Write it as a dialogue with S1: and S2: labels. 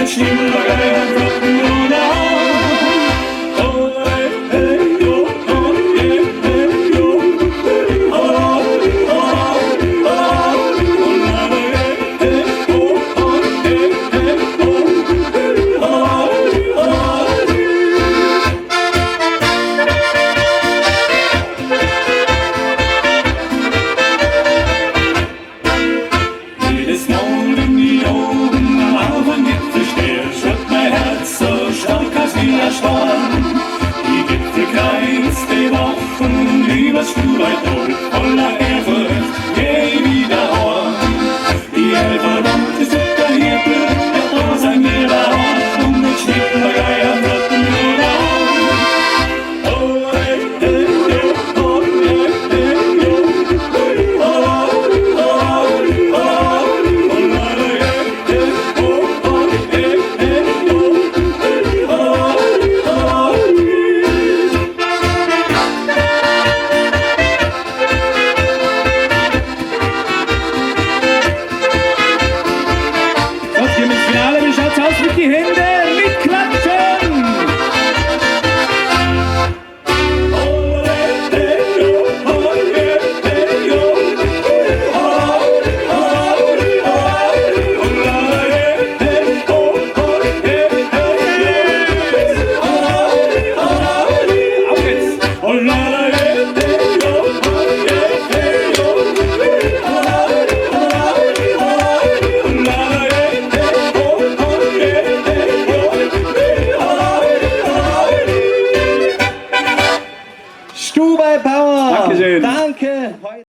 S1: der Schneebergei hat Glocken und die Gipfelkreis, die Wochen übers Stuhlweit voller Ehrfurcht, geh wieder an. Die Elferwand ist der Hirte, der da sein Lehrer hat und mit Schneebergei am Rücken nur an. Oh, hey, hey, hey, oh, hey, hey, oh, oh, oh, oh, die Hände mitklatschen! Stuhlweit Power!
S2: Dankeschön!
S1: Danke!